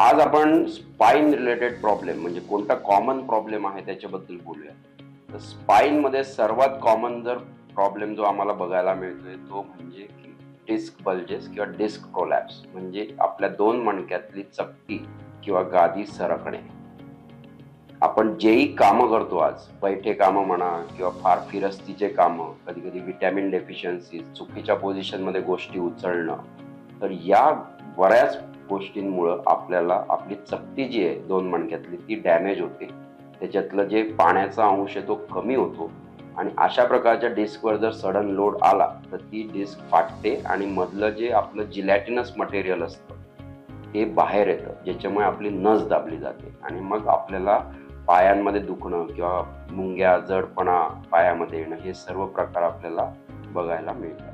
आज आपण spine related problem म्हणजे कोणता कॉमन प्रॉब्लेम आहे त्याच्याबद्दल बोलूया. तर स्पाइनमध्ये सर्वात कॉमन जर प्रॉब्लेम जो आम्हाला बघायला मिळतोय तो म्हणजे की डिस्क बल्जेस किंवा डिस्क प्रोलॅप्स, म्हणजे आपल्या दोन मणक्यातली चकती किंवा गादी सरकणे. आपण जेही कामं करतो आज, बैठे कामं म्हणा किंवा फार फिरस्तीचे कामं, कधी कधी व्हिटॅमिन डेफिशियन्सी, चुकीच्या पोझिशनमध्ये गोष्टी उचलणं, तर या बऱ्याच गोष्टींमुळं आपल्याला आपली चकती जी आहे दोन मणक्यातली ती डॅमेज होते. त्याच्यातलं जे पाण्याचा अंश आहे तो कमी होतो आणि अशा प्रकारच्या डिस्कवर जर सडन लोड आला तर ती डिस्क फाटते आणि मधलं जे आपलं जिलॅटिनस मटेरियल असतं ते बाहेर येतं, ज्याच्यामुळे आपली नस दाबली जाते आणि मग आपल्याला पायांमध्ये दुखणं किंवा मुंग्या, जडपणा पायामध्ये येणं, हे सर्व प्रकार आपल्याला बघायला मिळतात.